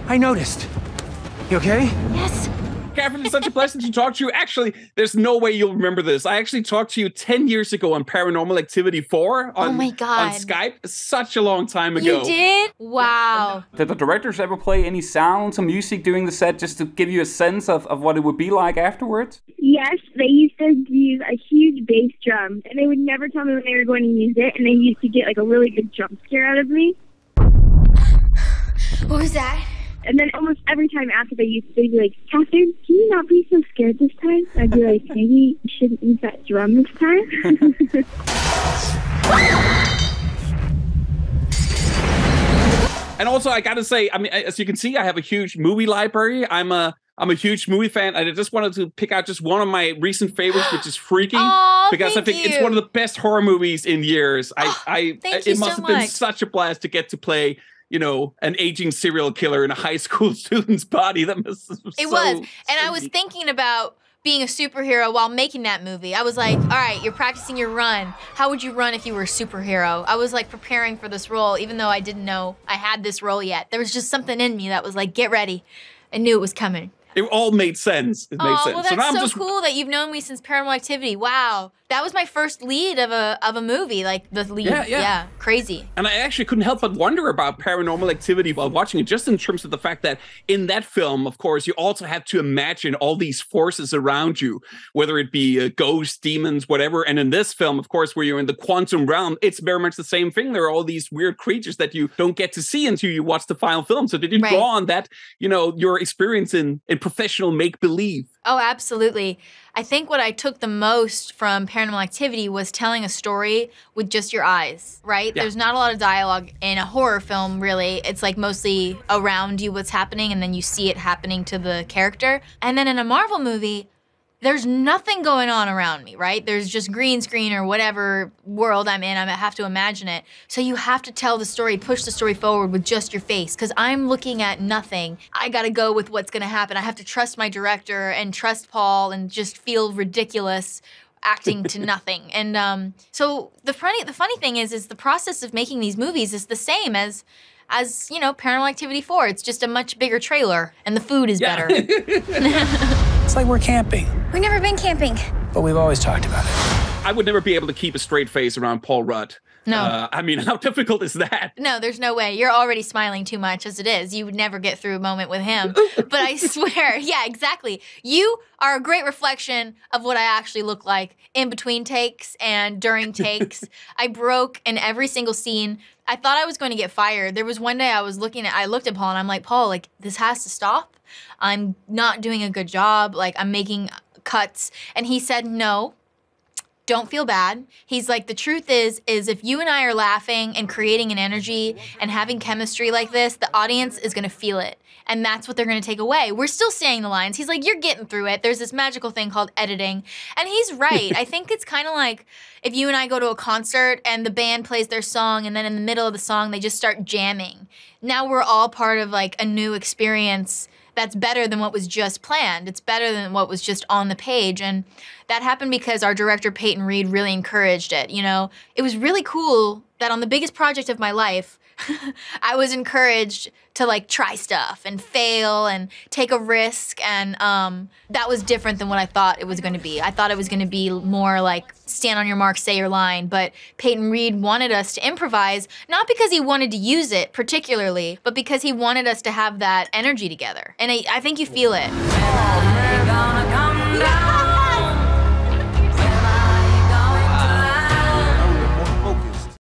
I noticed. You okay? Yes. Kathryn, it's such a pleasure to talk to you. Actually, there's no way you'll remember this. I actually talked to you 10 years ago on Paranormal Activity 4 Oh my God. on Skype. Such a long time ago. You did? Wow. Did the directors ever play any sounds or music during the set just to give you a sense of what it would be like afterwards? Yes, they used to use a huge bass drum, and they would never tell me when they were going to use it, and they used to get like a really good jump scare out of me. What was that? And then almost every time after they'd be like, Kathryn, can you not be so scared this time? I'd be like, maybe you shouldn't use that drum this time. And also, I gotta say, I mean, as you can see, I have a huge movie library. I'm a huge movie fan, and I just wanted to pick out just one of my recent favorites, which is Freaky, because I think it's one of the best horror movies in years. It must have been such a blast to get to play, you know, an aging serial killer in a high school student's body. That was It was. And I was thinking about being a superhero while making that movie. I was like, all right, you're practicing your run. How would you run if you were a superhero? I was like preparing for this role, even though I didn't know I had this role yet. There was just something in me that was like, get ready. I knew it was coming. It all made sense. It made sense. Well, that's so cool that you've known me since Paranormal Activity. Wow. That was my first lead of a movie, like the lead. Yeah, crazy. And I actually couldn't help but wonder about Paranormal Activity while watching it, just in terms of the fact that in that film, of course, you also have to imagine all these forces around you, whether it be ghosts, demons, whatever. And in this film, of course, where you're in the quantum realm, it's very much the same thing. There are all these weird creatures that you don't get to see until you watch the final film. So did you draw on that, you know, your experience in professional make-believe? Oh, absolutely. I think what I took the most from Paranormal Activity was telling a story with just your eyes, right? Yeah. There's not a lot of dialogue in a horror film, really. It's like mostly around you what's happening, and then you see it happening to the character. And then in a Marvel movie, there's nothing going on around me, right? There's just green screen or whatever world I'm in. I have to imagine it. So you have to tell the story, push the story forward with just your face, because I'm looking at nothing. I gotta go with what's gonna happen. I have to trust my director and trust Paul and just feel ridiculous acting to nothing. And so the funny thing is the process of making these movies is the same as you know, Paranormal Activity 4. It's just a much bigger trailer, and the food is better. It's like we're camping. We've never been camping. But we've always talked about it. I would never be able to keep a straight face around Paul Rudd. No. I mean, how difficult is that? No, there's no way. You're already smiling too much as it is. You would never get through a moment with him. But I swear, yeah, exactly. You are a great reflection of what I actually look like in between takes and during takes. I broke in every single scene. I thought I was going to get fired. There was one day I looked at Paul and I'm like, Paul, like, this has to stop. I'm not doing a good job. Like, I'm making cuts. And he said, no. Don't feel bad. He's like, the truth is if you and I are laughing and creating an energy and having chemistry like this, the audience is gonna feel it. And that's what they're gonna take away. We're still saying the lines. He's like, you're getting through it. There's this magical thing called editing. And he's right. I think it's kind of like if you and I go to a concert and the band plays their song and then in the middle of the song, they just start jamming. Now we're all part of like a new experience that's better than what was just planned. It's better than what was just on the page. And that happened because our director, Peyton Reed, really encouraged it. You know, it was really cool that on the biggest project of my life, I was encouraged to like try stuff and fail and take a risk. And that was different than what I thought it was gonna be. I thought it was gonna be more like stand on your mark, say your line. But Peyton Reed wanted us to improvise, not because he wanted to use it particularly, but because he wanted us to have that energy together. And I think you feel it.